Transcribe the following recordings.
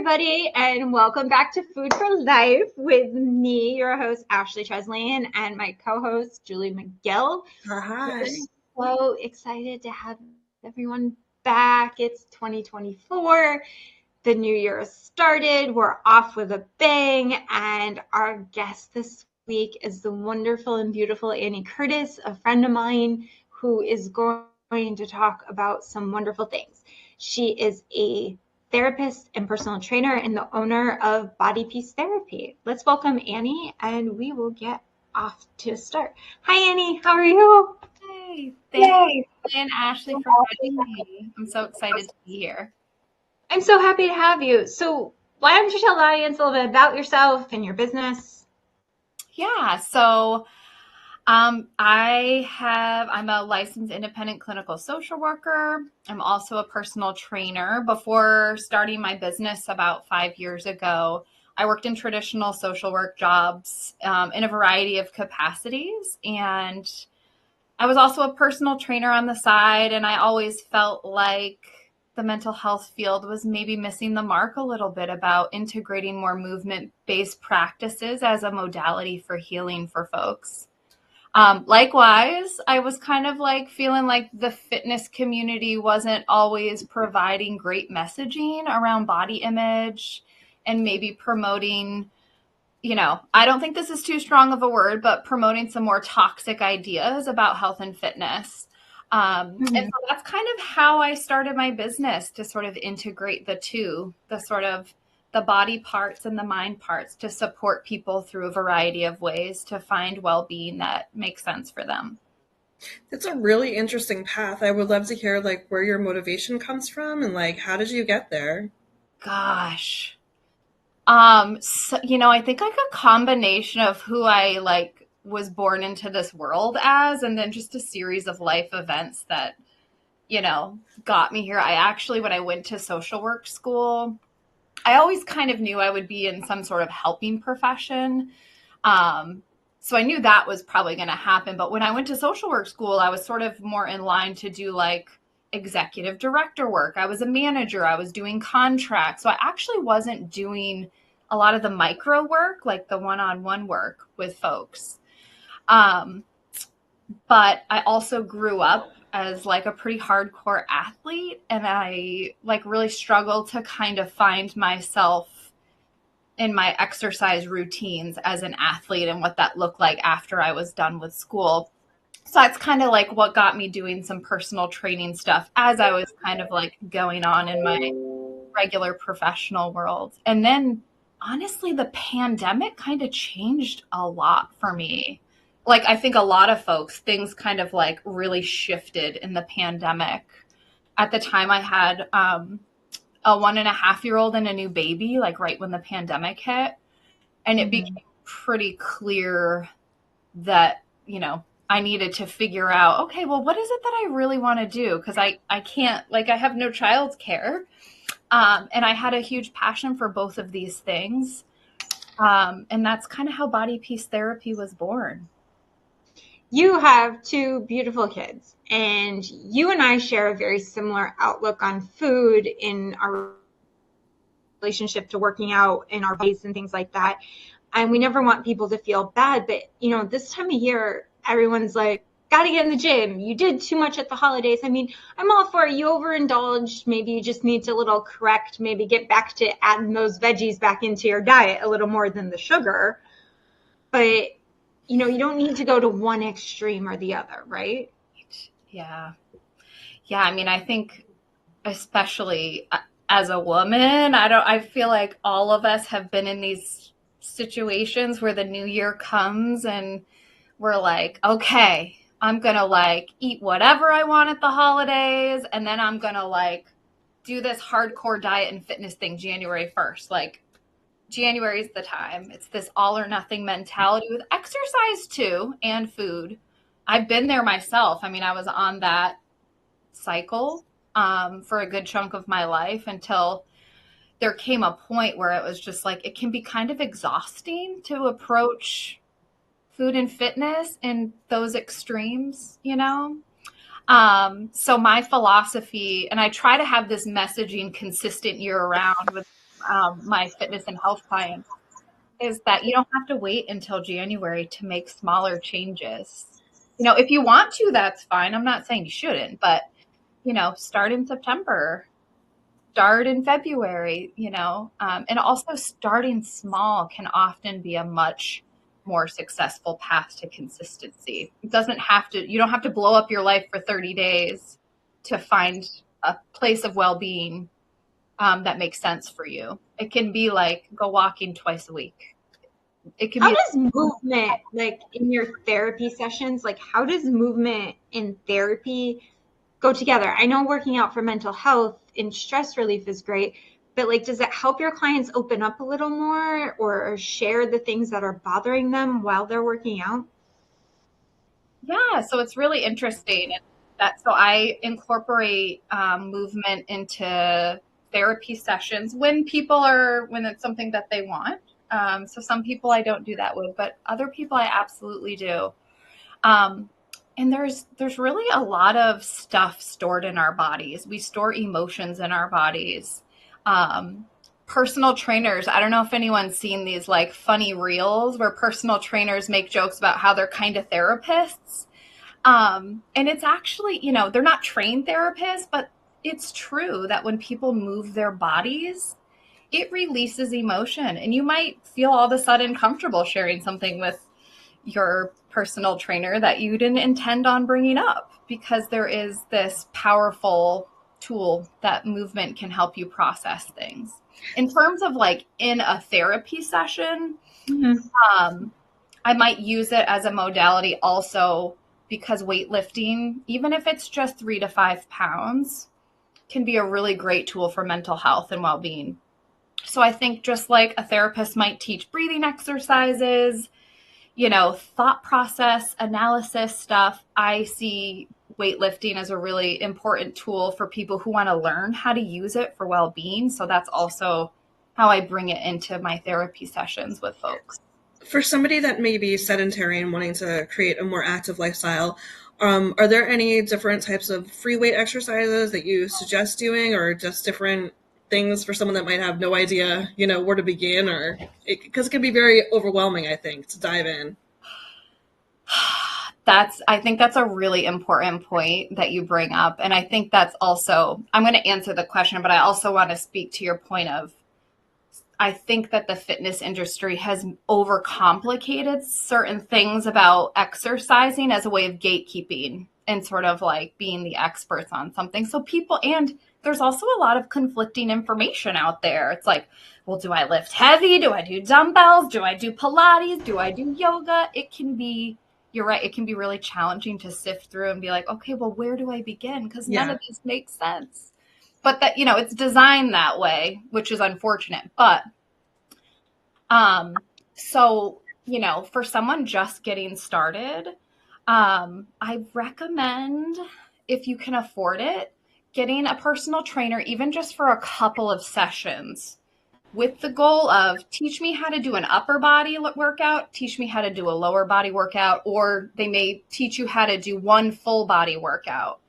everybody, and welcome back to Food for Life with me, your host, Ashley Cheslin, and my co-host, Julie McGill. Hi. We're so excited to have everyone back. It's 2024. The new year has started. We're off with a bang, and our guest this week is the wonderful and beautiful Annie Curtis, a friend of mine who is going to talk about some wonderful things. She is a therapist and personal trainer and the owner of Body Peace Therapy. Let's welcome Annie, and we will get off to start. Hi, Annie. How are you? Hey, thank you, and Ashley, for having me. I'm so excited to be here. I'm so happy to have you. So why don't you tell the audience a little bit about yourself and your business? Yeah, so I'm a licensed independent clinical social worker. I'm also a personal trainer. Before starting my business about 5 years ago, I worked in traditional social work jobs in a variety of capacities. And I was also a personal trainer on the side. And I always felt like the mental health field was maybe missing the mark a little bit about integrating more movement-based practices as a modality for healing for folks. Likewise, I was kind of like feeling like the fitness community wasn't always providing great messaging around body image and maybe promoting, I don't think this is too strong of a word, but promoting some more toxic ideas about health and fitness. And so that's kind of how I started my business, to sort of integrate the two, the body parts and the mind parts, to support people through a variety of ways to find well-being that makes sense for them. It's a really interesting path. I would love to hear where your motivation comes from and how did you get there? Gosh. So, I think like a combination of who I was born into this world as, and then just a series of life events that, got me here. When I went to social work school, I always kind of knew I would be in some sort of helping profession. So I knew that was probably going to happen. But when I went to social work school, I was sort of more in line to do executive director work. I was a manager. I was doing contracts. So I actually wasn't doing a lot of the micro work, like the one-on-one work with folks. But I also grew up as a pretty hardcore athlete, and I really struggled to kind of find myself in my exercise routines as an athlete and what that looked like after I was done with school. So that's kind of what got me doing some personal training stuff as I was kind of going on in my regular professional world. And then honestly, the pandemic kind of changed a lot for me. I think a lot of folks, things kind of really shifted in the pandemic. At the time, I had a 1.5-year-old and a new baby, right when the pandemic hit. And it became pretty clear that, I needed to figure out, okay, well, what is it that I really want to do? Because I can't, I have no childcare. And I had a huge passion for both of these things. And that's kind of how Body Peace Therapy was born. You have two beautiful kids, and you and I share a very similar outlook on food in our relationship to working out in our bodies and things like that. And we never want people to feel bad, but this time of year, everyone's like, got to get in the gym. You did too much at the holidays. I mean, I'm all for it. You overindulged. Maybe you just need to little correct, maybe get back to adding those veggies back into your diet a little more than the sugar. But you don't need to go to one extreme or the other, right? Yeah. Yeah. I mean, I think especially as a woman, I feel like all of us have been in these situations where the new year comes and we're like, okay, I'm going to eat whatever I want at the holidays. And then I'm going to do this hardcore diet and fitness thing January 1st. January is the time. It's this all or nothing mentality with exercise too, and food. I've been there myself. I mean, I was on that cycle for a good chunk of my life until there came a point where it was just it can be kind of exhausting to approach food and fitness in those extremes, So my philosophy, and I try to have this messaging consistent year round with my fitness and health clients is that you don't have to wait until January to make smaller changes. If you want to, that's fine. I'm not saying you shouldn't, but start in September, start in February, and also starting small can often be a much more successful path to consistency. You don't have to blow up your life for 30 days to find a place of well-being that makes sense for you. It can be like go walking twice a week. It can How be. does movement, like in your therapy sessions, like how does movement and therapy go together? I know working out for mental health and stress relief is great, but like, does it help your clients open up a little more or share the things that are bothering them while they're working out? Yeah, so it's really interesting so I incorporate movement into therapy sessions when it's something that they want. So some people I don't do that with, but other people I absolutely do. Um, and there's really a lot of stuff stored in our bodies. We store emotions in our bodies. Personal trainers, I don't know if anyone's seen these like funny reels where personal trainers make jokes about how they're kind of therapists. And it's actually, they're not trained therapists, but it's true that when people move their bodies, it releases emotion. And you might feel all of a sudden comfortable sharing something with your personal trainer that you didn't intend on bringing up, because there is this powerful tool that movement can help you process things. In terms of like in a therapy session, I might use it as a modality also because weightlifting, even if it's just 3 to 5 pounds, can be a really great tool for mental health and well-being. So I think just like a therapist might teach breathing exercises, thought process, analysis stuff, I see weightlifting as a really important tool for people who want to learn how to use it for well-being. So that's also how I bring it into my therapy sessions with folks. For somebody that may be sedentary and wanting to create a more active lifestyle, are there any different types of free weight exercises that you suggest doing, or just different things for someone that might have no idea, where to begin, or because it can be very overwhelming, I think, to dive in? I think that's a really important point that you bring up. And I think that's also, I'm going to answer the question, but I also want to speak to your point of, I think that the fitness industry has overcomplicated certain things about exercising as a way of gatekeeping and sort of like being the experts on something. So and there's also a lot of conflicting information out there. It's like, well, do I lift heavy? Do I do dumbbells? Do I do Pilates? Do I do yoga? You're right. It can be really challenging to sift through and be like, okay, well, where do I begin? Because none of this makes sense. But that, it's designed that way, which is unfortunate. But, so, for someone just getting started, I recommend, if you can afford it, getting a personal trainer, even just for a couple of sessions, with the goal of teach me how to do an upper body workout, teach me how to do a lower body workout, or they may teach you how to do one full body workout.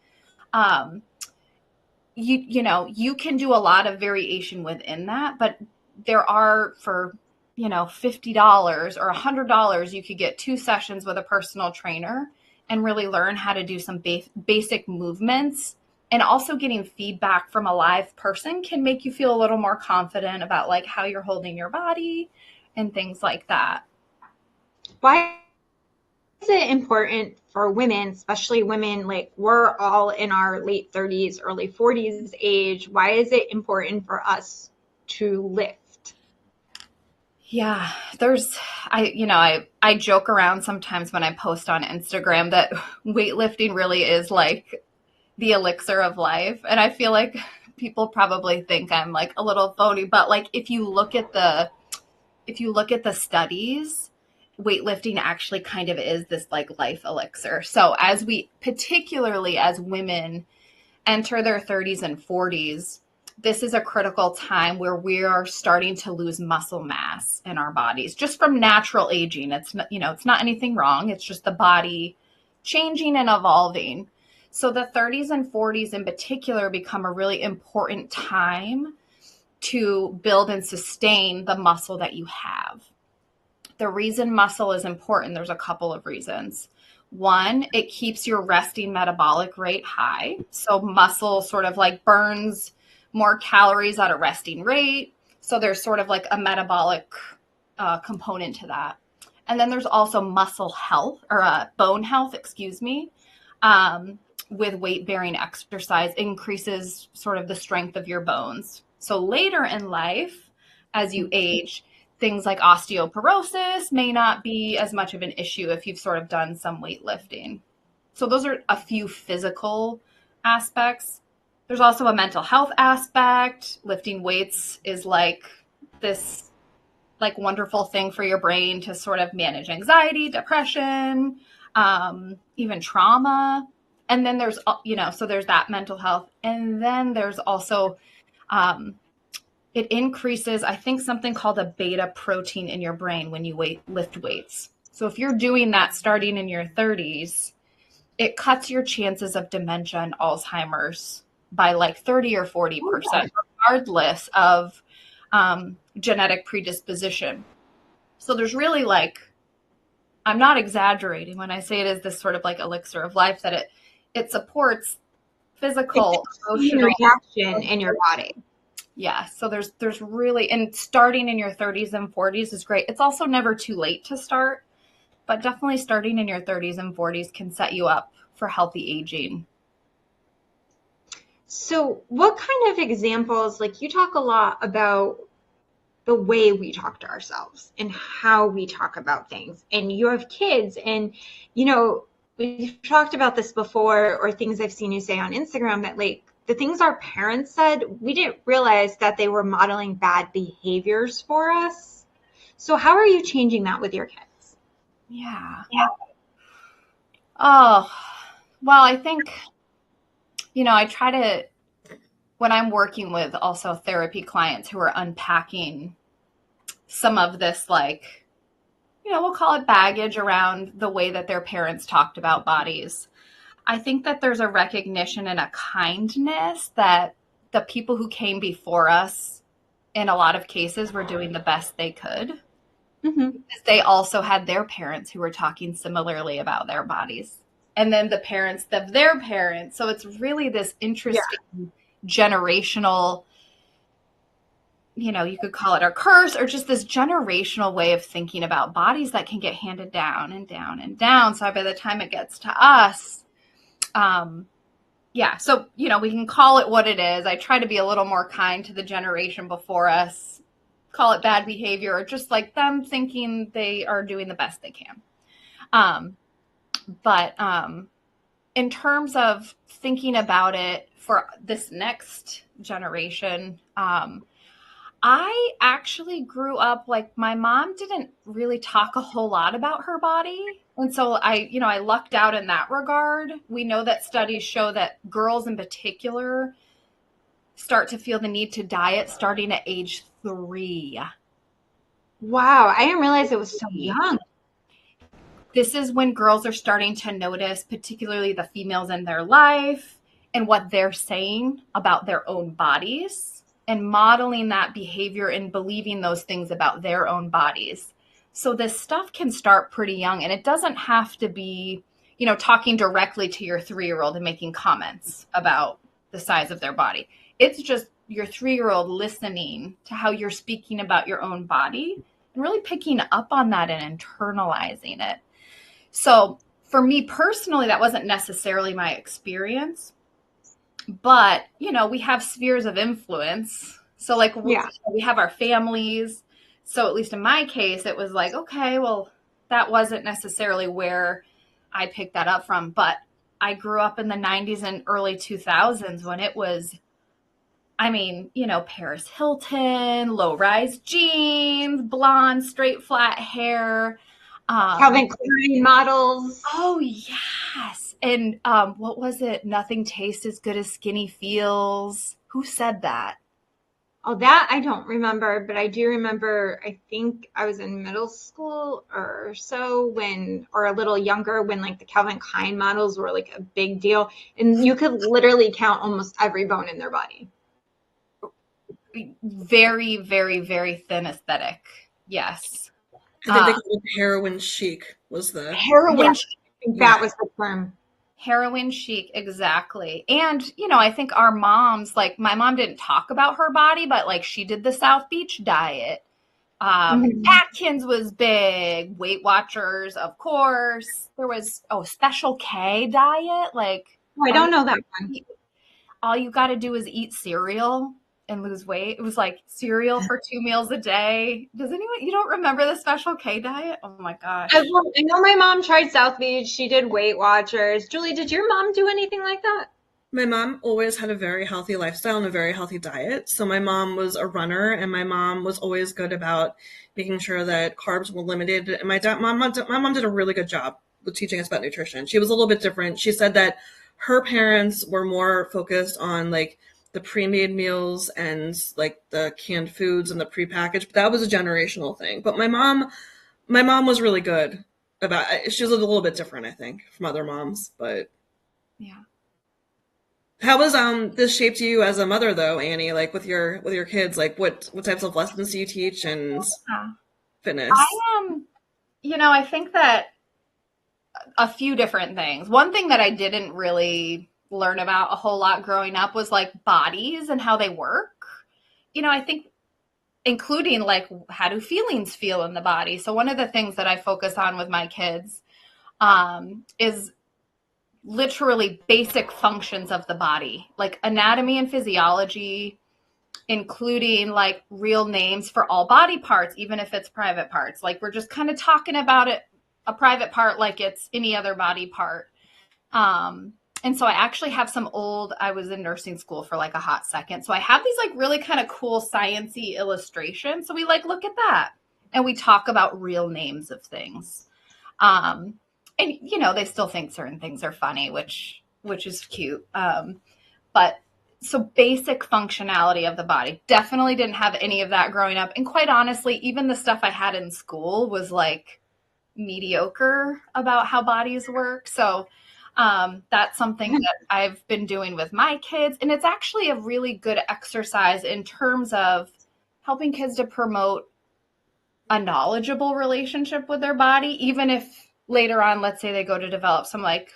You can do a lot of variation within that, but there are for, $50 or $100, you could get 2 sessions with a personal trainer and really learn how to do some basic movements. And also getting feedback from a live person can make you feel a little more confident about like how you're holding your body and things like that. Why is it important for women, especially women, like we're all in our late 30s, early 40s age? Why is it important for us to lift? Yeah, I joke around sometimes when I post on Instagram that weightlifting really is like the elixir of life. And I feel like people probably think I'm like a little phony, but like if you look at the studies, weightlifting actually kind of is this like life elixir. So particularly as women enter their 30s and 40s, this is a critical time where we are starting to lose muscle mass in our bodies just from natural aging. It's not anything wrong. It's just the body changing and evolving. So the 30s and 40s in particular become a really important time to build and sustain the muscle that you have. The reason muscle is important, there's a couple of reasons. One, it keeps your resting metabolic rate high. So muscle sort of like burns more calories at a resting rate. So there's sort of like a metabolic component to that. And then there's also muscle health or bone health, with weight bearing exercise increases sort of the strength of your bones. So later in life, as you age, things like osteoporosis may not be as much of an issue if you've sort of done some weightlifting. So those are a few physical aspects. There's also a mental health aspect. Lifting weights is like this like wonderful thing for your brain to sort of manage anxiety, depression, even trauma. And then there's, so there's that mental health. And then there's also, it increases, I think, something called a beta protein in your brain when you lift weights. So if you're doing that starting in your 30s, it cuts your chances of dementia and Alzheimer's by like 30 or 40%, regardless of genetic predisposition. So there's really like, I'm not exaggerating when I say it is this sort of like elixir of life, that it supports physical, emotional reaction in your body. Yeah. So there's really, and starting in your 30s and 40s is great. It's also never too late to start, but definitely starting in your 30s and 40s can set you up for healthy aging. So what kind of examples, like you talk a lot about the way we talk to ourselves and how we talk about things, and you have kids, and, we've talked about this before, or things I've seen you say on Instagram, that like the things our parents said, we didn't realize that they were modeling bad behaviors for us. So how are you changing that with your kids? Yeah. Oh, well, I think, I try to, when I'm working with also therapy clients who are unpacking some of this, like, we'll call it baggage around the way that their parents talked about bodies. I think that there's a recognition and a kindness that the people who came before us, in a lot of cases, were doing the best they could. Mm-hmm. Because they also had their parents who were talking similarly about their bodies. And then the parents of their parents. So it's really this interesting generational, you could call it a curse, or just this generational way of thinking about bodies that can get handed down and down and down. So by the time it gets to us, so, we can call it what it is. I try to be a little more kind to the generation before us, call it bad behavior, or just like them thinking they are doing the best they can. But in terms of thinking about it for this next generation, I actually grew up, like, my mom didn't really talk a whole lot about her body. And so I lucked out in that regard. We know that studies show that girls in particular start to feel the need to diet starting at age 3. Wow. I didn't realize it was so young. This is when girls are starting to notice, particularly the females in their life, and what they're saying about their own bodies, and modeling that behavior and believing those things about their own bodies. So this stuff can start pretty young, and it doesn't have to be, talking directly to your 3-year-old and making comments about the size of their body. It's just your 3-year-old listening to how you're speaking about your own body and really picking up on that and internalizing it. So for me personally, that wasn't necessarily my experience, but, we have spheres of influence. So like we have our families. So at least in my case, it was like, okay, well, that wasn't necessarily where I picked that up from. But I grew up in the 90s and early 2000s when it was, Paris Hilton, low-rise jeans, blonde, straight, flat hair. Calvin Klein models. Oh, yes. And what was it? Nothing tastes as good as skinny feels. Who said that? Oh, that I don't remember, but I do remember, I think I was in middle school or so or a little younger, when like the Calvin Klein models were like a big deal, and you could literally count almost every bone in their body. very, very, very thin aesthetic. Yes. I think they called it heroin chic was the Heroin Yeah, chic. I think yeah. that was the term. Heroin chic, exactly. And, you know, I think our moms, like my mom didn't talk about her body, but like she did the South Beach diet. Mhm. Atkins was big. Weight Watchers, of course. There was Special K diet. Like Oh, I all don't you know that one. all you got to do is eat cereal and lose weight. It was like cereal for 2 meals a day. Does anyone you don't remember the Special K diet? Oh my gosh. I know my mom tried South Beach. She did Weight Watchers. Julie, did your mom do anything like that? My mom always had a very healthy lifestyle and a very healthy diet. So my mom was a runner, and my mom was always good about making sure that carbs were limited. And my mom did a really good job with teaching us about nutrition. She was a little bit different. She said that her parents were more focused on like the pre-made meals and like the canned foods and the prepackaged. But that was a generational thing. But my mom was really good about. She was a little bit different, I think, from other moms, but. Yeah. How was this shaped you as a mother though, Annie? Like with your kids, like what types of lessons do you teach and I fitness? am, I think that a few different things. One thing that I didn't really learn about a whole lot growing up was like bodies and how they work. I think including like how do feelings feel in the body. So one of the things that I focus on with my kids is literally basic functions of the body, like anatomy and physiology, including like real names for all body parts, even if it's private parts. Like we're just kind of talking about it, a private part, like it's any other body part. And so I actually have I was in nursing school for like a hot second. So I have these like really kind of cool sciencey illustrations. So we like look at that and we talk about real names of things. Um, and they still think certain things are funny, which is cute. But so basic functionality of the body. Definitely didn't have any of that growing up. And quite honestly, even the stuff I had in school was like mediocre about how bodies work. So that's something that I've been doing with my kids. And it's actually a really good exercise in terms of helping kids to promote a knowledgeable relationship with their body, even if later on, let's say they go to develop some like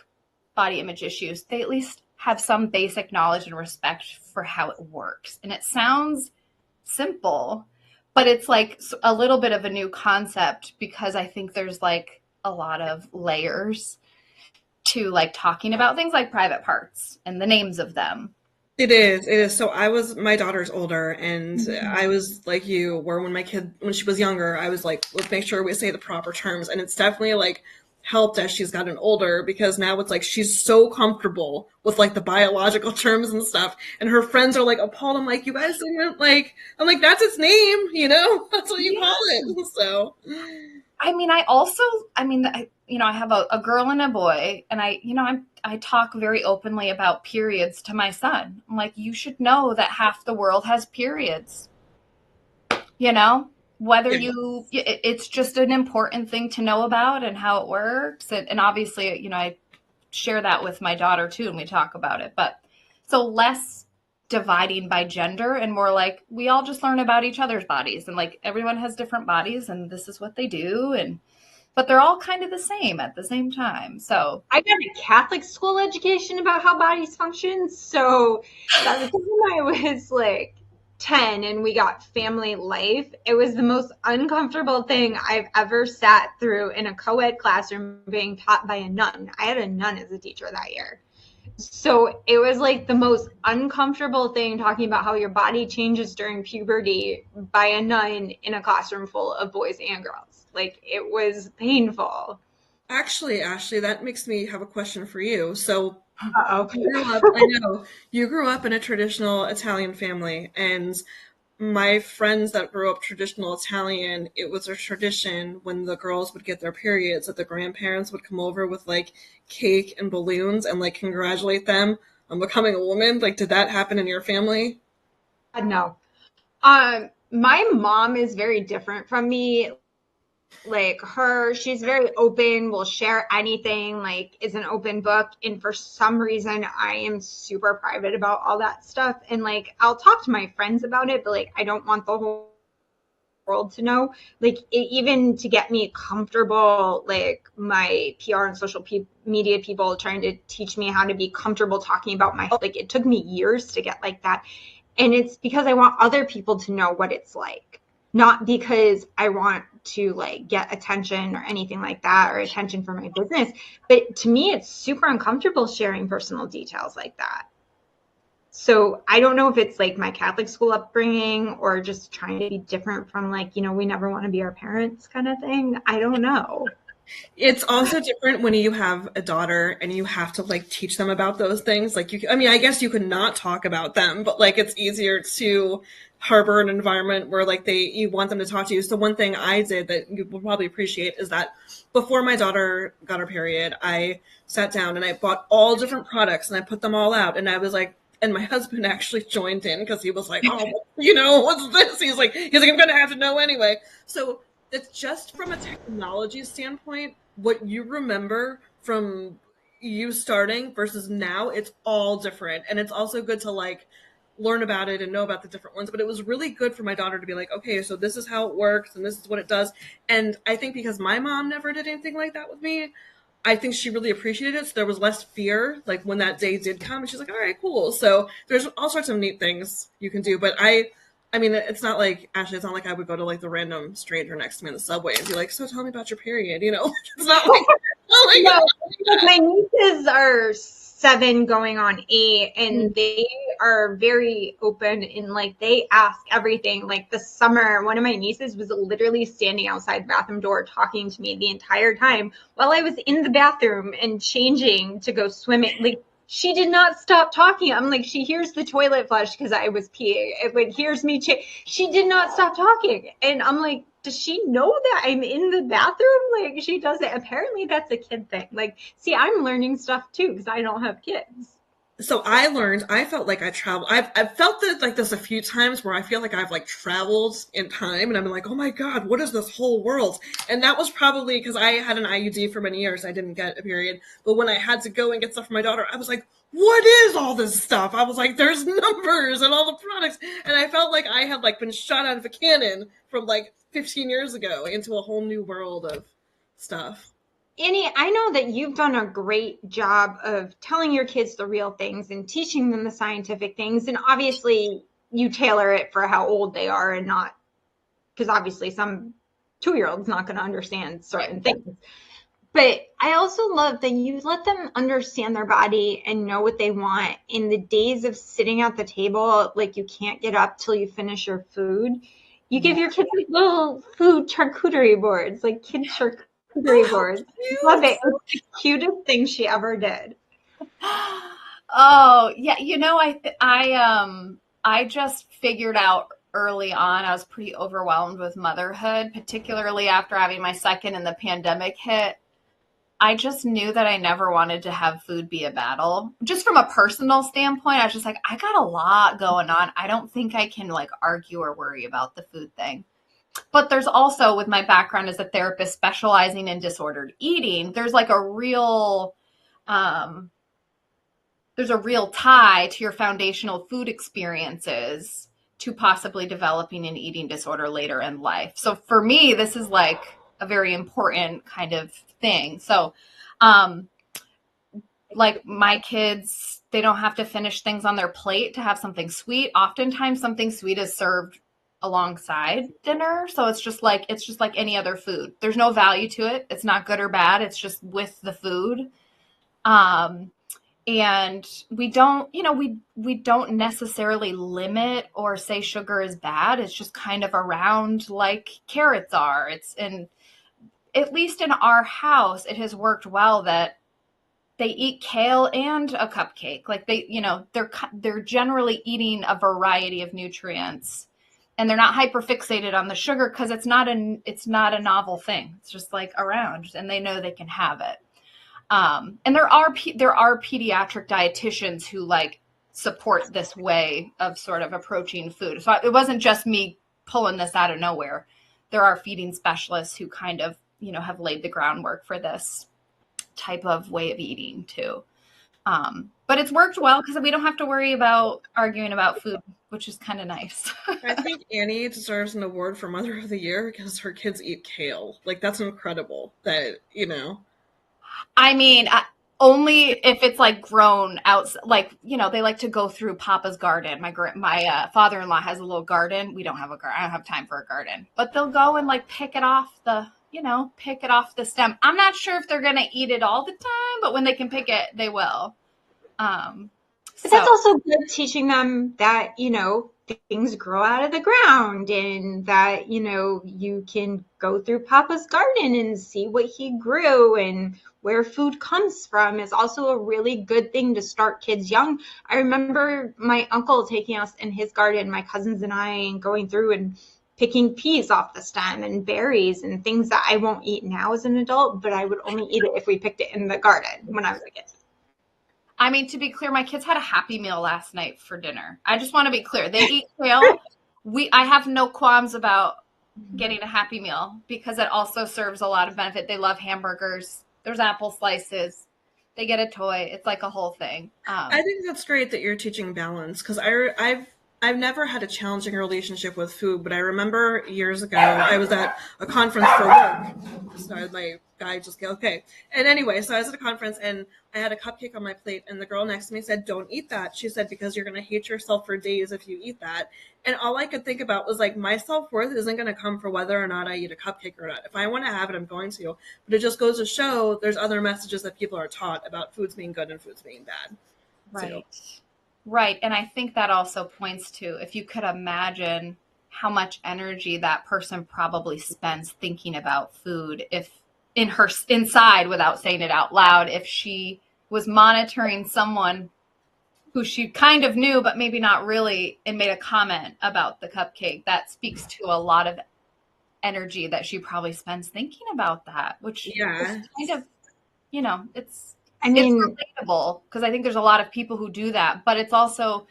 body image issues, they at least have some basic knowledge and respect for how it works. And it sounds simple, but it's like a little bit of a new concept because I think there's like a lot of layers to like talking about things like private parts and the names of them. It is. It is. So my daughter's older, and I Mhm. was like you, where when she was younger, I was like, let's make sure we say the proper terms. And it's definitely like helped as she's gotten older because now it's like she's so comfortable with like the biological terms and stuff. And her friends are like appalled. I'm like, you guys didn't like, I'm like, that's its name, That's what you call Yeah. it. So I mean, I have a girl and a boy, and I talk very openly about periods to my son. I'm like, you should know that half the world has periods. You know, whether yeah. it's just an important thing to know about and how it works, and obviously, I share that with my daughter too, and we talk about it. But so less dividing by gender and more like we all just learn about each other's bodies and like everyone has different bodies and this is what they do and but they're all kind of the same at the same time. So I got a Catholic school education about how bodies function. So by the time I was like 10 and we got family life, it was the most uncomfortable thing I've ever sat through in a co-ed classroom being taught by a nun. I had a nun as a teacher that year. So it was like the most uncomfortable thing talking about how your body changes during puberty by a nun in a classroom full of boys and girls. Like it was painful. Actually, Ashley, that makes me have a question for you. So Uh-oh. I know, you grew up in a traditional Italian family, and my friends that grew up traditional Italian, it was a tradition when the girls would get their periods that the grandparents would come over with like cake and balloons and like congratulate them on becoming a woman. Like, did that happen in your family? No. My mom is very different from me. Like she's very open, will share anything, like is an open book. And for some reason, I am super private about all that stuff. And like, I'll talk to my friends about it, but like, I don't want the whole world to know. Like, even to get me comfortable, like my PR and social media people trying to teach me how to be comfortable talking about my, like, it took me years to get like that. And it's because I want other people to know what it's like, not because I want to like get attention or anything like that, or attention for my business. But to me, it's super uncomfortable sharing personal details like that. So I don't know if it's like my Catholic school upbringing or just trying to be different from, like, we never want to be our parents kind of thing. I don't know. It's also different when you have a daughter and you have to like teach them about those things. Like I mean, I guess you could not talk about them, but like it's easier to harbor an environment where like you want them to talk to you. So one thing I did that you will probably appreciate is that before my daughter got her period, I sat down and I bought all different products and I put them all out. And I was like, and my husband actually joined in because he was like, oh, what's this? He's like, I'm going to have to know anyway. So it's just from a technology standpoint, what you remember from you starting versus now, it's all different. And it's also good to like learn about it and know about the different ones. But it was really good for my daughter to be like, okay, so this is how it works and this is what it does. And I think because my mom never did anything like that with me, I think she really appreciated it. So there was less fear, like when that day did come, and she's like, all right, cool. So there's all sorts of neat things you can do. But I mean, it's not like, Ashley, it's not like I would go to like the random stranger next to me in the subway and be like, so tell me about your period, It's not like, oh my No, God. my nieces are 7 going on 8, and they are very open, and like they ask everything. Like this summer, one of my nieces was literally standing outside the bathroom door talking to me the entire time while I was in the bathroom and changing to go swimming. Like, she did not stop talking. I'm like, she hears the toilet flush because I was peeing. It like hears me. She did not stop talking, and I'm like, does she know that I'm in the bathroom? Like, she doesn't. Apparently, that's a kid thing. Like, see, I'm learning stuff too because I don't have kids. So I felt like I traveled. I've felt that like this a few times where I feel like I've like traveled in time and I'm like, oh my God, what is this whole world? And that was probably because I had an IUD for many years. I didn't get a period. But when I had to go and get stuff for my daughter, I was like, what is all this stuff? I was like, there's numbers and all the products. And I felt like I had like been shot out of a cannon from like 15 years ago into a whole new world of stuff. Annie, I know that you've done a great job of telling your kids the real things and teaching them the scientific things. And obviously, you tailor it for how old they are, and not because obviously some 2-year-old's not going to understand certain things. But I also love that you let them understand their body and know what they want. In the days of sitting at the table, like you can't get up till you finish your food, you give your kids like little food charcuterie boards, like kid charcuterie boards. Love it. It's the cutest thing she ever did. Oh, yeah. I just figured out early on, I was pretty overwhelmed with motherhood, particularly after having my second and the pandemic hit. I just knew that I never wanted to have food be a battle. Just from a personal standpoint, I was just like, I got a lot going on. I don't think I can like argue or worry about the food thing. But there's also, with my background as a therapist specializing in disordered eating, there's like there's a real tie to your foundational food experiences to possibly developing an eating disorder later in life. So for me, this is like a very important kind of thing. So, like my kids, they don't have to finish things on their plate to have something sweet. Oftentimes something sweet is served alongside dinner. So it's just like any other food. There's no value to it. It's not good or bad. It's just with the food. And we don't, we don't necessarily limit or say sugar is bad. It's just kind of around like carrots are. And at least in our house, it has worked well that they eat kale and a cupcake. Like they're generally eating a variety of nutrients, and they're not hyper fixated on the sugar because it's not a novel thing. It's just like around, and they know they can have it. And there are pediatric dietitians who like support this way of sort of approaching food. So it wasn't just me pulling this out of nowhere. there are feeding specialists who kind of, have laid the groundwork for this type of way of eating too. But it's worked well because we don't have to worry about arguing about food, which is kind of nice. I think Annie deserves an award for Mother of the Year because her kids eat kale. Like, that's incredible that, I mean, only if it's like grown out, like, they like to go through Papa's garden. My father-in-law has a little garden. We don't have a garden. I don't have time for a garden, but they'll go and like pick it off the stem. I'm not sure if they're going to eat it all the time, but when they can pick it, they will. But that's also good, teaching them that, things grow out of the ground, and that, you can go through Papa's garden and see what he grew, and where food comes from is also a really good thing to start kids young. I remember my uncle taking us in his garden, my cousins and I, and going through and picking peas off the stem and berries and things that I won't eat now as an adult, but I would only eat it if we picked it in the garden when I was a kid. I mean, to be clear, my kids had a Happy Meal last night for dinner. I just want to be clear. They eat kale. I have no qualms about getting a Happy Meal because it also serves a lot of benefit. They love hamburgers. There's apple slices. They get a toy. It's like a whole thing. I think that's great that you're teaching balance because I've never had a challenging relationship with food, but I remember years ago I was at a conference for work. So my guy just go, okay. And anyway, so I was at a conference and I had a cupcake on my plate and the girl next to me said, don't eat that. She said, because you're going to hate yourself for days if you eat that. And all I could think about was like, my self-worth isn't going to come for whether or not I eat a cupcake or not. If I want to have it, I'm going to. But it just goes to show there's other messages that people are taught about foods being good and foods being bad. Right. Right. And I think that also points to, if you could imagine how much energy that person probably spends thinking about food, if inside, without saying it out loud, if she was monitoring someone who she kind of knew, but maybe not really, and made a comment about the cupcake, that speaks to a lot of energy that she probably spends thinking about that, which is kind of, it's relatable because I think there's a lot of people who do that, but it's also,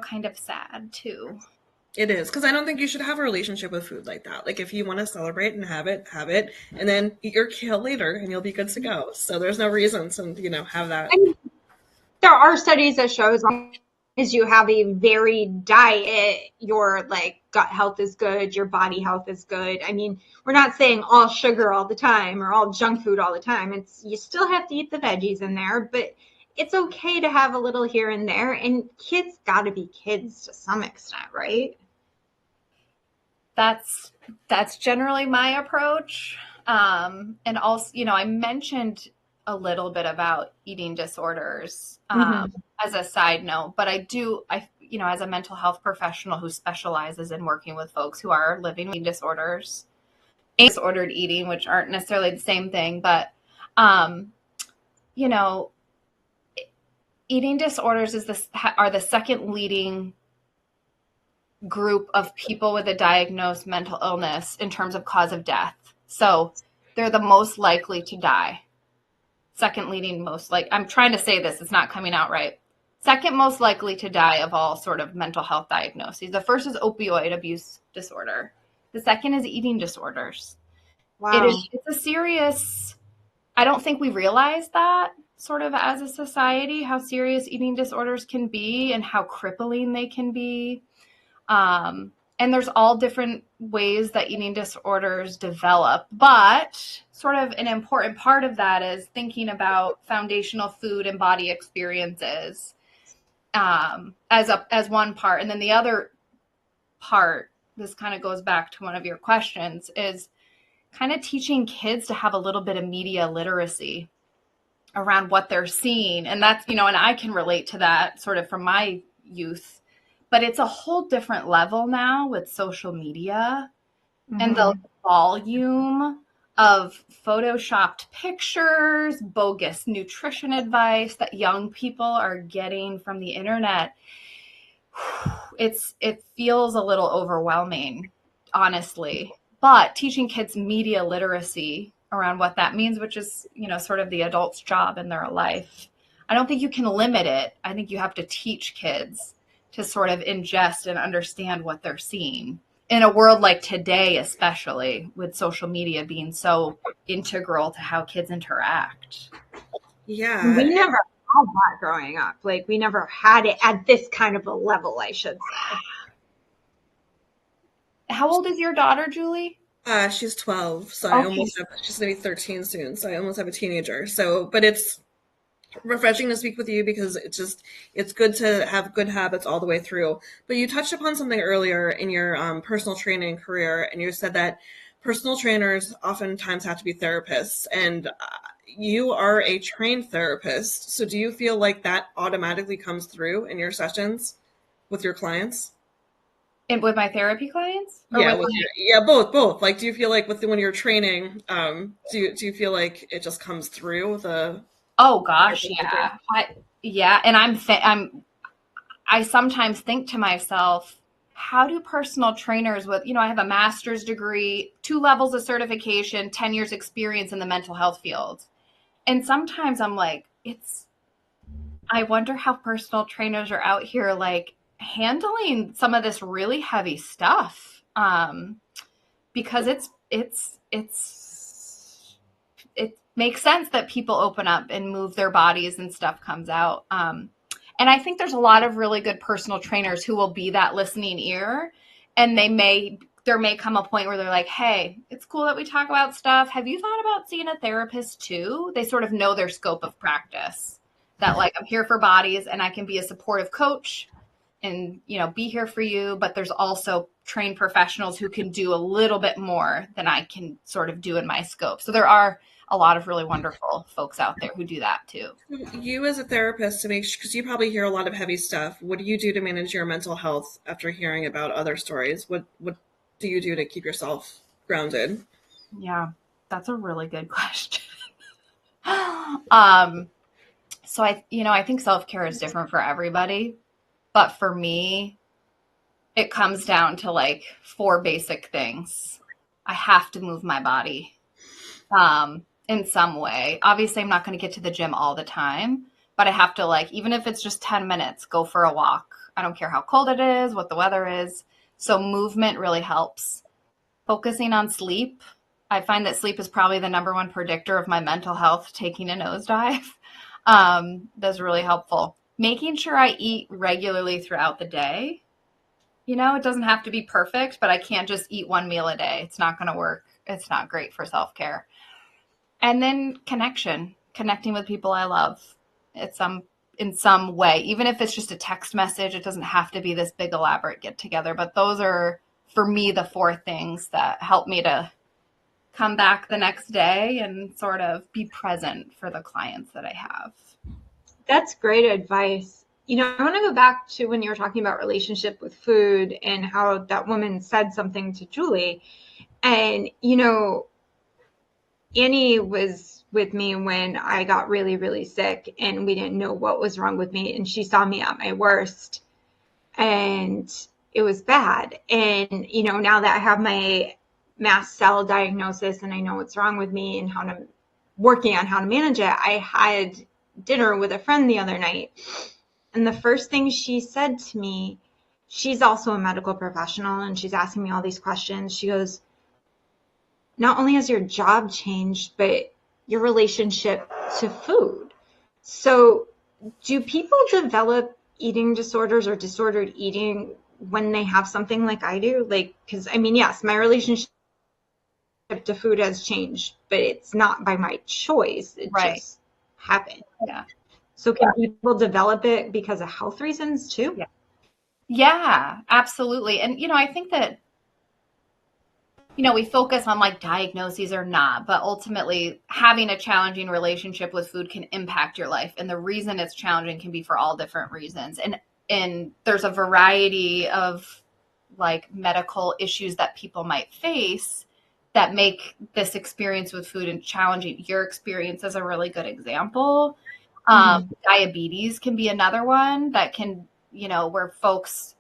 kind of sad too. It is, because I don't think you should have a relationship with food like that. Like, if you want to celebrate and have it, and then eat your kale later, and you'll be good to go. So there's no reason to, have that. There are studies that show as long as you have a varied diet, your like gut health is good, your body health is good. I mean, we're not saying all sugar all the time or all junk food all the time. You still have to eat the veggies in there, but it's okay to have a little here and there. And kids got to be kids to some extent, right? That's generally my approach. And also, I mentioned a little bit about eating disorders as a side note, but I as a mental health professional who specializes in working with folks who are living with disorders and disordered eating, which aren't necessarily the same thing, but, eating disorders are the second leading group of people with a diagnosed mental illness in terms of cause of death. So they're the most likely to die. Second leading most I'm trying to say this, it's not coming out right. Second most likely to die of all sort of mental health diagnoses. The first is opioid abuse disorder. The second is eating disorders. Wow. It's a serious, I don't think we realize that sort of as a society, how serious eating disorders can be and how crippling they can be. And there's all different ways that eating disorders develop, but sort of an important part of that is thinking about foundational food and body experiences as one part. And then the other part, this kind of goes back to one of your questions, is kind of teaching kids to have a little bit of media literacy around what they're seeing. And that's, and I can relate to that sort of from my youth. But it's a whole different level now with social media and the volume of photoshopped pictures, bogus nutrition advice that young people are getting from the internet. It feels a little overwhelming, honestly. But teaching kids media literacy around what that means, which is, sort of the adult's job in their life. I don't think you can limit it. I think you have to teach kids to sort of ingest and understand what they're seeing in a world like today, especially with social media being so integral to how kids interact. Yeah. We never had that growing up. Like, we never had it at this kind of a level, I should say. How old is your daughter, Julie? She's 12, so Okay. she's gonna be 13 soon, so I almost have a teenager. So, but it's refreshing to speak with you because it's good to have good habits all the way through. But you touched upon something earlier in your personal training career, and you said that personal trainers oftentimes have to be therapists, and you are a trained therapist. So do you feel like that automatically comes through in your sessions with your clients? And with my therapy clients, or Yeah, with with my, your, yeah, both. Like, do you feel like when you're training, do you feel like it just comes through the oh gosh, therapist? yeah, yeah, and I sometimes think to myself, how do personal trainers with, I have a master's degree, 2 levels of certification, 10 years experience in the mental health field. And sometimes I'm like, I wonder how personal trainers are out here like handling some of this really heavy stuff. Because it makes sense that people open up and move their bodies and stuff comes out. And I think there's a lot of really good personal trainers who will be that listening ear, and there may come a point where they're like, hey, it's cool that we talk about stuff. Have you thought about seeing a therapist too? They sort of know their scope of practice, that like, I'm here for bodies and I can be a supportive coach and, be here for you. But there's also trained professionals who can do a little bit more than I can sort of do in my scope. So there are a lot of really wonderful folks out there who do that too. You as a therapist, to make sure, because you probably hear a lot of heavy stuff, what do you do to manage your mental health after hearing about other stories? What do you do to keep yourself grounded? Yeah, that's a really good question. um, so I think self-care is different for everybody, but for me, it comes down to like 4 basic things. I have to move my body in some way. Obviously, I'm not going to get to the gym all the time, but I have to, like, even if it's just 10 minutes, go for a walk. I don't care how cold it is, what the weather is. So movement really helps. Focusing on sleep. I find that sleep is probably the number one predictor of my mental health taking a nosedive. That's really helpful. Making sure I eat regularly throughout the day. It doesn't have to be perfect, but I can't just eat one meal a day. It's not going to work. It's not great for self-care. And then connecting with people I love. In some way, even if it's just a text message, it doesn't have to be this big elaborate get together. But those are, for me, the 4 things that help me to come back the next day and sort of be present for the clients that I have. That's great advice. I want to go back to when you were talking about relationship with food and how that woman said something to Julie. And, Annie was with me when I got really, really sick and we didn't know what was wrong with me. And she saw me at my worst and it was bad. And, now that I have my mast cell diagnosis and I know what's wrong with me and working on how to manage it, I had dinner with a friend the other night. And the first thing she said to me, she's also a medical professional and she's asking me all these questions. She goes, not only has your job changed, but your relationship to food. So do people develop eating disorders or disordered eating when they have something like I do? Like, because yes, my relationship to food has changed, but it's not by my choice. It Right. just happened. Yeah. So can people develop it because of health reasons too? Yeah, absolutely. And, I think that, we focus on like diagnoses or not, but ultimately having a challenging relationship with food can impact your life. And the reason it's challenging can be for all different reasons. And there's a variety of like medical issues that people might face that make this experience with food and challenging. Your experience is a really good example. Diabetes can be another one that can, where folks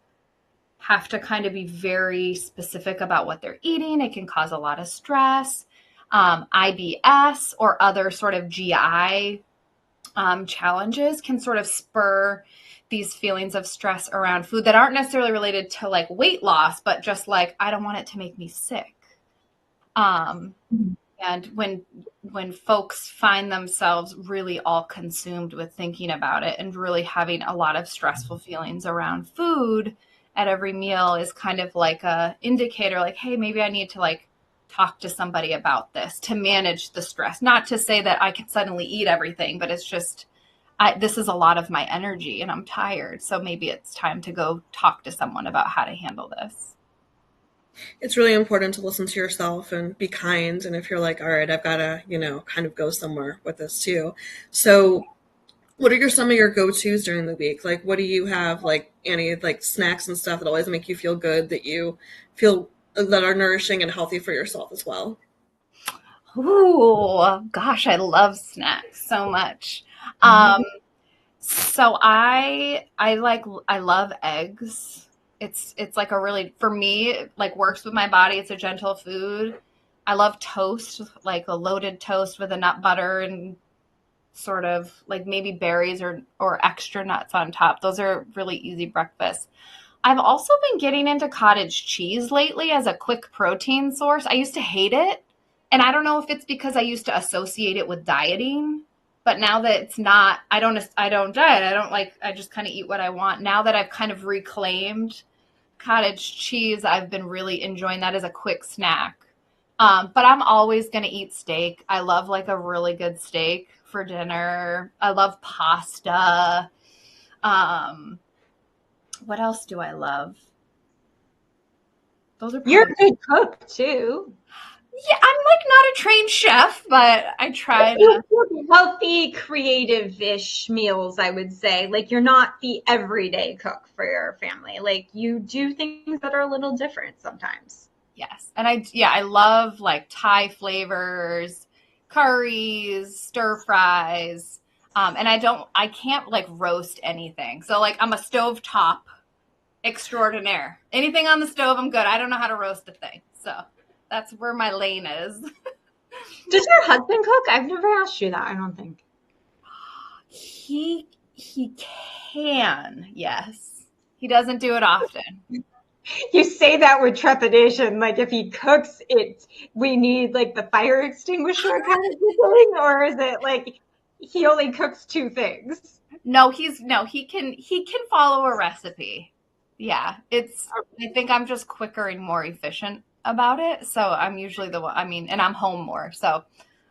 have to kind of be very specific about what they're eating. It can cause a lot of stress. IBS or other sort of GI challenges can sort of spur these feelings of stress around food that aren't necessarily related to like weight loss, but just like, I don't want it to make me sick. And when folks find themselves really all consumed with thinking about it and really having a lot of stressful feelings around food at every meal is kind of like a indicator, like, hey, maybe I need to like talk to somebody about this to manage the stress. Not to say that I can suddenly eat everything, but it's just, this is a lot of my energy and I'm tired. So maybe it's time to go talk to someone about how to handle this. It's really important to listen to yourself and be kind. And if you're like, all right, I've got to, kind of go somewhere with this too. So what are some of your go-tos during the week? Like, what do you have, like any like snacks and stuff that always make you feel good, that you feel that are nourishing and healthy for yourself as well? Ooh, gosh, I love snacks so much. So I love eggs. It's like a really, for me, it like works with my body. It's a gentle food. I love toast, like a loaded toast with a nut butter and sort of like maybe berries or extra nuts on top. Those are really easy breakfasts. I've also been getting into cottage cheese lately as a quick protein source. I used to hate it, and I don't know if it's because I used to associate it with dieting, but now that it's not, I don't diet. I just kind of eat what I want. Now that I've kind of reclaimed cottage cheese, I've been really enjoying that as a quick snack. But I'm always going to eat steak. I love like a really good steak for dinner. I love pasta. Um, what else do I love? Those are You're probably, a good cook too. yeah, I'm like not a trained chef, but I try to. You cook healthy, creative-ish meals, I would say. Like you're not the everyday cook for your family. Like you do things that are a little different sometimes. Yes. And I love like Thai flavors, curries, stir fries. And I can't like roast anything. So like I'm a stovetop extraordinaire. Anything on the stove, I'm good. I don't know how to roast a thing. So that's where my lane is. Does your husband cook? I've never asked you that, I don't think. He can, yes. He doesn't do it often. You say that with trepidation, like if he cooks it, we need like the fire extinguisher kind of thing, or is it like he only cooks two things? No, he can follow a recipe. Yeah, I think I'm just quicker and more efficient about it. So I'm usually the one, I mean, and I'm home more. So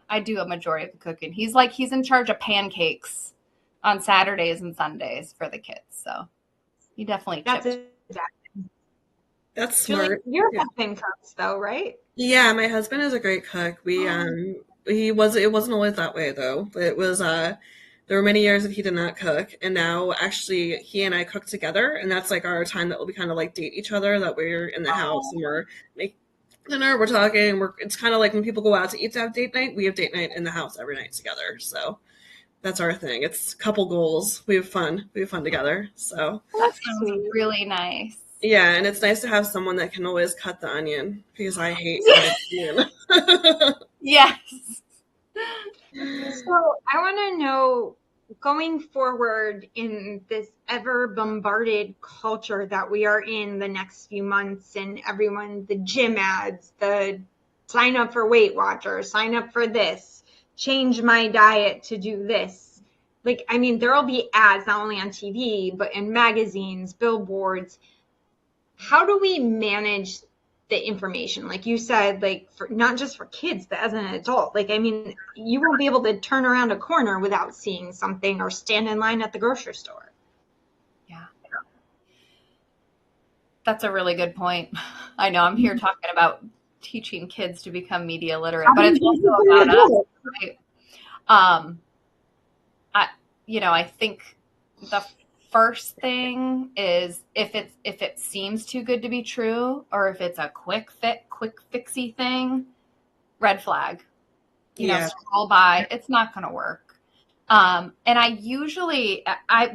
I do a majority of the cooking. He's in charge of pancakes on Saturdays and Sundays for the kids. So he definitely That's chips. exactly. That's Julie, smart. your Yeah. husband cooks though, right? Yeah, my husband is a great cook. It wasn't always that way though. There were many years that he did not cook, and now actually he and I cook together, and that's like our time that we kind of like date each other, that we're in the house and we're making dinner, we're talking, it's kind of like when people go out to eat to have date night, we have date night in the house every night together. So that's our thing. It's couple goals. We have fun. We have fun together. So That That's sounds sweet. really nice. yeah, and it's nice to have someone that can always cut the onion because I hate cutting the onion. Yes. So I want to know, going forward in this ever bombarded culture that we are in the next few months, and everyone, the gym ads, the sign up for Weight Watchers, sign up for this, change my diet to do this. Like, I mean, there'll be ads not only on TV, but in magazines, billboards. How do we manage the information? Like you said, like for not just for kids, but as an adult. Like, I mean, you won't be able to turn around a corner without seeing something or stand in line at the grocery store. Yeah. That's a really good point. I know I'm here talking about teaching kids to become media literate, but it's also about us, right? Um, I think the first thing is if it seems too good to be true, or if it's a quick fixy thing, red flag. Yeah. Scroll by. It's not going to work. And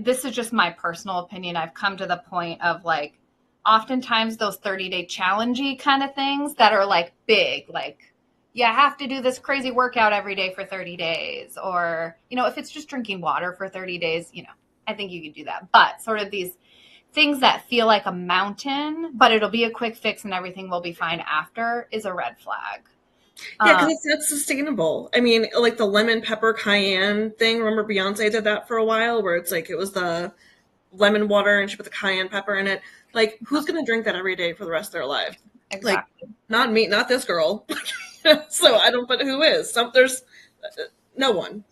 this is just my personal opinion. I've come to the point of like, oftentimes those 30-day challengey kind of things that are like big, like you have to do this crazy workout every day for 30 days. Or, if it's just drinking water for 30 days, I think you could do that. But sort of these things that feel like a mountain, but it'll be a quick fix and everything will be fine after, is a red flag. Yeah, because it's not sustainable. I mean, like the lemon pepper cayenne thing. Remember Beyonce did that for a while, where it's like it was the lemon water and she put the cayenne pepper in it. Like, who's going to drink that every day for the rest of their life? Exactly. Like, not me, not this girl. So I don't. But who is? There's no one.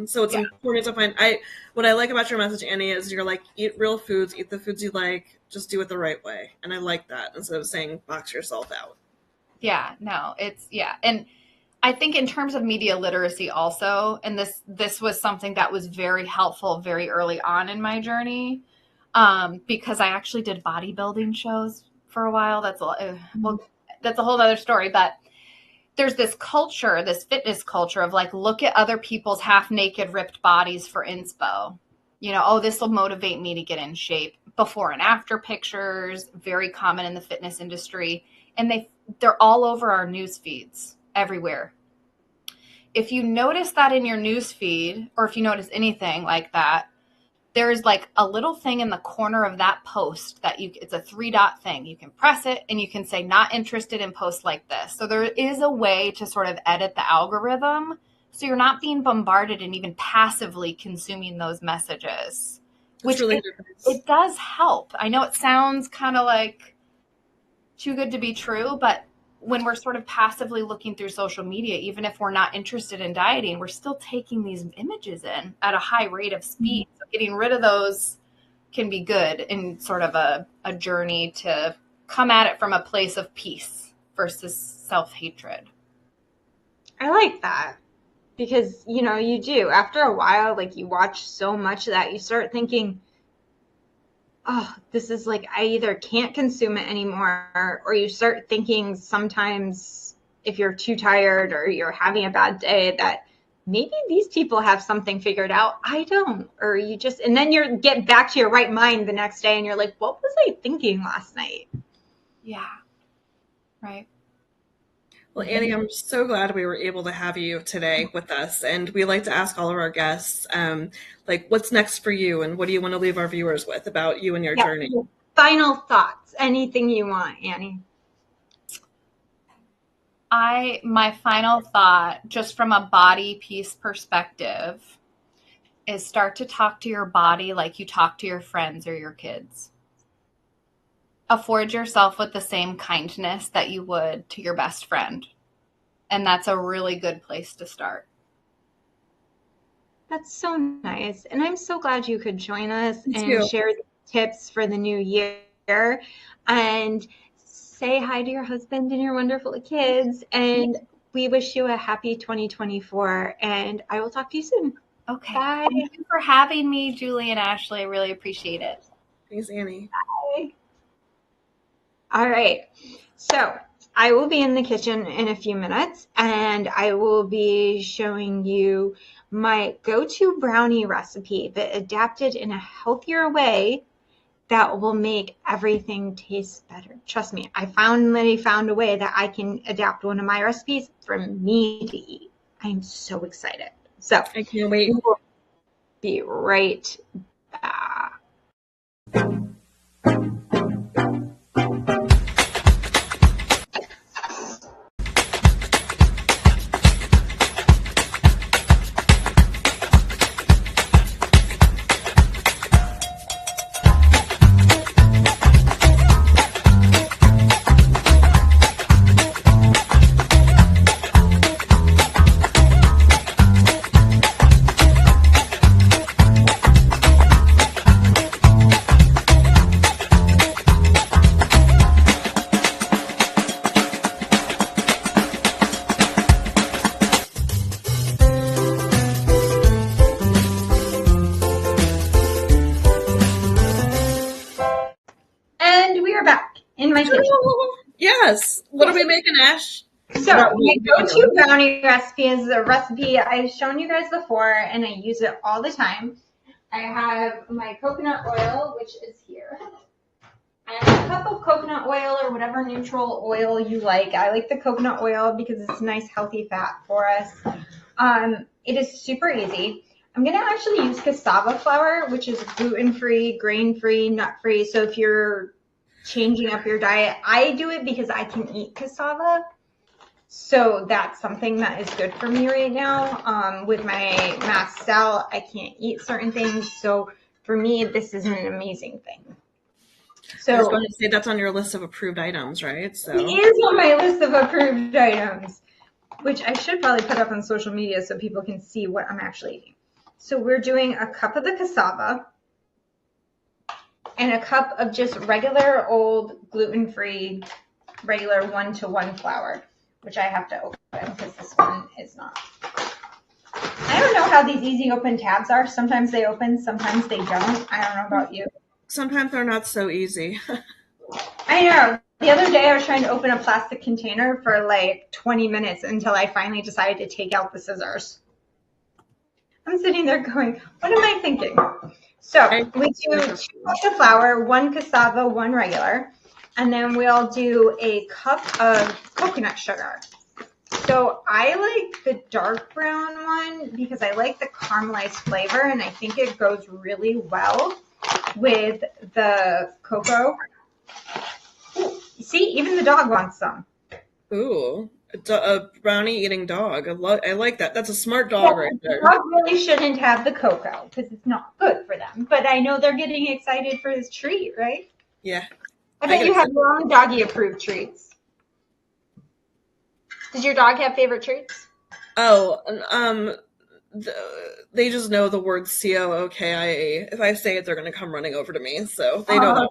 So it's important to find. What I like about your message, Annie, is you're like, eat real foods, eat the foods you like, just do it the right way, and I like that instead of saying box yourself out. Yeah, no, and I think in terms of media literacy also, and this was something that was very helpful very early on in my journey, because I actually did bodybuilding shows for a while. That's a whole other story, but there's this culture, this fitness culture of like, look at other people's half naked, ripped bodies for inspo. Oh, this will motivate me to get in shape. Before and after pictures, very common in the fitness industry. And they're all over our news feeds everywhere. If you notice that in your news feed, or if you notice anything like that, there's like a little thing in the corner of that post that it's a 3-dot thing. You can press it and you can say not interested in posts like this. So there is a way to sort of edit the algorithm so you're not being bombarded and even passively consuming those messages. That's really it does help. I know it sounds kind of like too good to be true, but when we're sort of passively looking through social media, even if we're not interested in dieting, we're still taking these images in at a high rate of speed. So getting rid of those can be good in sort of a journey to come at it from a place of peace versus self-hatred. I like that because, you do. After a while, like you watch so much of that, you start thinking, oh, this is like, I either can't consume it anymore, or you start thinking sometimes if you're too tired or you're having a bad day that maybe these people have something figured out. I don't. Or and then you get back to your right mind the next day and you're like, what was I thinking last night? Yeah. Right. Well, Annie, I'm so glad we were able to have you today with us. And we like to ask all of our guests, like, what's next for you and what do you want to leave our viewers with about you and your journey? Final thoughts, anything you want, Annie. My final thought, just from a body piece perspective, is start to talk to your body like you talk to your friends or your kids. Afford yourself with the same kindness that you would to your best friend. And that's a really good place to start. That's so nice. And I'm so glad you could join us Me and too. share tips for the new year and say hi to your husband and your wonderful kids. And we wish you a happy 2024. And I will talk to you soon. Okay. Bye. Thank you for having me, Julie and Ashley. I really appreciate it. Thanks, Annie. Bye. All right. So I will be in the kitchen in a few minutes and I will be showing you my go-to brownie recipe, but adapted in a healthier way that will make everything taste better. Trust me, I finally found a way that I can adapt one of my recipes for me to eat. I'm so excited. So I can't wait. We will be right back. And we are back in my kitchen. Yes. What are we making, Ash? So my go-to brownie recipe is a recipe I've shown you guys before, and I use it all the time. I have my coconut oil, which is here. I have a cup of coconut oil or whatever neutral oil you like. I like the coconut oil because it's a nice healthy fat for us. It is super easy. I'm going to actually use cassava flour, which is gluten-free, grain-free, nut-free. So if you're changing up your diet, I do it because I can eat cassava. So that's something that is good for me right now. With my mast cell, I can't eat certain things. So for me, this is an amazing thing. I was So going to say that's on your list of approved items, right? So it is on my list of approved items, which I should probably put up on social media so people can see what I'm actually eating. So we're doing a cup of the cassava and a cup of just regular old gluten-free, regular 1-to-1 flour, which I have to open because this one is not. I don't know how these easy open tabs are. Sometimes they open, sometimes they don't. I don't know about you. sometimes they're not so easy. I know. The other day I was trying to open a plastic container for like 20 minutes until I finally decided to take out the scissors. I'm sitting there going, what am I thinking? So we do 2 cups of flour, 1 cassava, 1 regular, and then we'll do a cup of coconut sugar. So I like the dark brown one because I like the caramelized flavor, and I think it goes really well with the cocoa. Ooh, see, even the dog wants some. Ooh, a brownie eating dog. I like that. That's a smart dog right The there. dog really shouldn't have the cocoa because it's not good for them. But I know they're getting excited for this treat, right? Yeah. I bet you have your own doggy-approved treats. Does your dog have favorite treats? Oh, they just know the word COOKIE. If I say it, they're going to come running over to me. So they know that.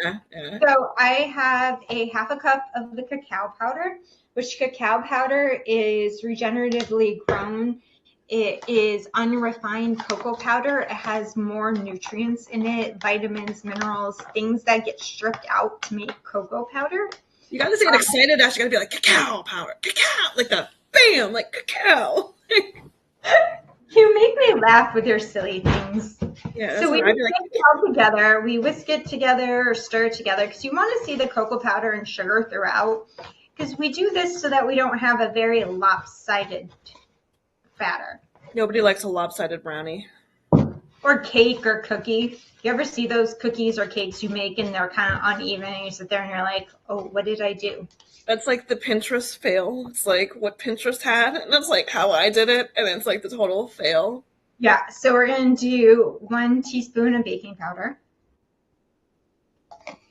Okay. Yeah. So I have a half a cup of the cacao powder, which cacao powder is regeneratively grown. It is unrefined cocoa powder. It has more nutrients in it, vitamins, minerals, things that get stripped out to make cocoa powder. You got to say it excited. Ash, you got to be like cacao power, cacao, like that. Bam, like cacao. You make me laugh with your silly things. Yeah, so we whisk it all together. We whisk it together or stir it together because you want to see the cocoa powder and sugar throughout. Because we do this so that we don't have a very lopsided batter. Nobody likes a lopsided brownie. Or cake or cookie. You ever see those cookies or cakes you make and they're kind of uneven and you sit there and you're like, oh, what did I do? That's like the Pinterest fail. It's like what Pinterest had, and that's like how I did it, and it's like the total fail. Yeah, so we're going to do 1 teaspoon of baking powder.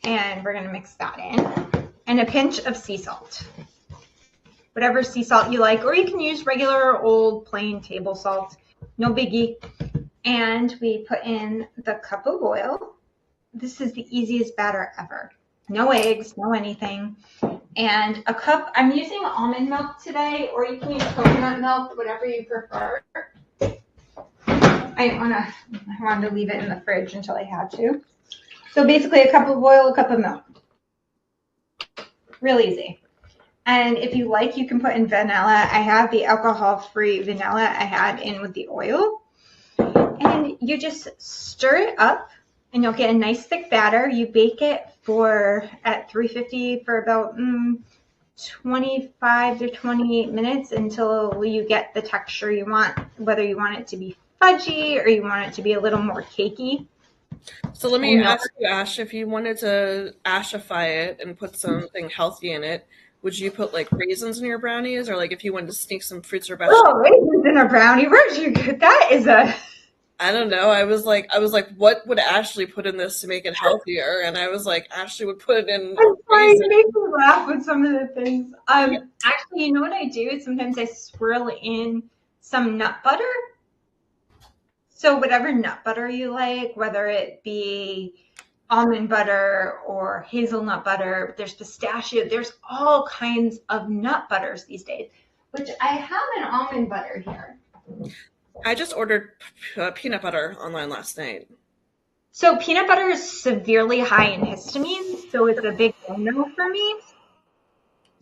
And we're going to mix that in. And a pinch of sea salt. Whatever sea salt you like, or you can use regular old plain table salt. No biggie. And we put in the cup of oil. This is the easiest batter ever. No eggs, no anything. And a cup, I'm using almond milk today, or you can use coconut milk, whatever you prefer. I wanted to leave it in the fridge until I had to. So basically a cup of oil, a cup of milk. Real easy. And if you like, you can put in vanilla. I have the alcohol-free vanilla I had in with the oil. And you just stir it up and you'll get a nice thick batter. You bake it at 350 for about 25 to 28 minutes until you get the texture you want, whether you want it to be fudgy or you want it to be a little more cakey. So let me ask you, Ash, if you wanted to ashify it and put something healthy in it, would you put like raisins in your brownies, or like if you wanted to sneak some fruits or vegetables? Oh, raisins in a brownie? Where'd you get that? I don't know. I was like, what would Ashley put in this to make it healthier? And I was like, Ashley would put it in. I'm sorry, you make me laugh with some of the things. Actually, you know what I do? Sometimes I swirl in some nut butter. So whatever nut butter you like, whether it be almond butter or hazelnut butter, there's pistachio, there's all kinds of nut butters these days, which I have an almond butter here. I just ordered peanut butter online last night. So peanut butter is severely high in histamine, so it's a big no for me.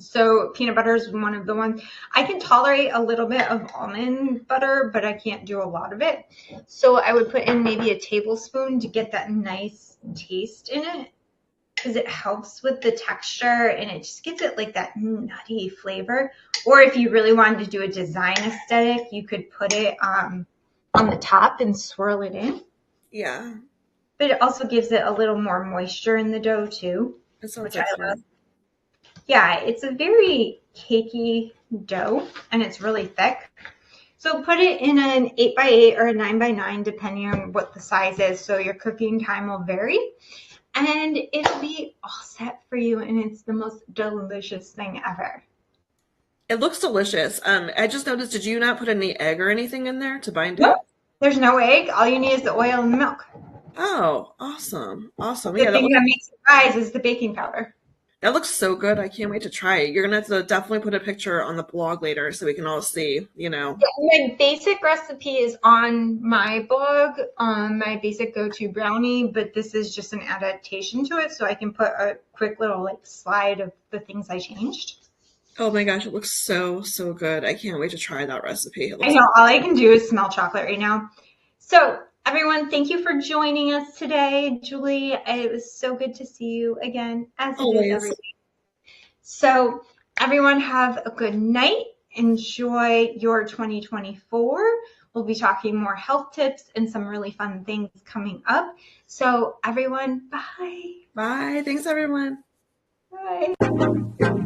So peanut butter is one of the ones. I can tolerate a little bit of almond butter, but I can't do a lot of it. So I would put in maybe a tablespoon to get that nice taste in it because it helps with the texture and it just gives it like that nutty flavor. Or if you really wanted to do a design aesthetic, you could put it on the top and swirl it in. Yeah. But it also gives it a little more moisture in the dough too, It sounds which like I love. fun. Yeah, it's a very cakey dough and it's really thick. So put it in an 8x8 or a 9x9, depending on what the size is. So your cooking time will vary. And it'll be all set for you. And it's the most delicious thing ever. It looks delicious. I just noticed, did you not put any egg or anything in there to bind Nope. it? There's no egg. All you need is the oil and the milk. Oh, awesome. Awesome. The Yeah, thing that makes it rise is the baking powder. that looks so good. I can't wait to try it. You're gonna have to definitely put a picture on the blog later so we can all see, you know. My basic recipe is on my blog, my basic go-to brownie, but this is just an adaptation to it, so I can put a quick little like slide of the things I changed. Oh my gosh, it looks so, so good. I can't wait to try that recipe. It I looks know all I can do is smell chocolate right now. So everyone, thank you for joining us today. Julie, it was so good to see you again, as it is every always. week. So everyone have a good night. Enjoy your 2024. We'll be talking more health tips and some really fun things coming up. So everyone, bye. Bye. Thanks, everyone. Bye.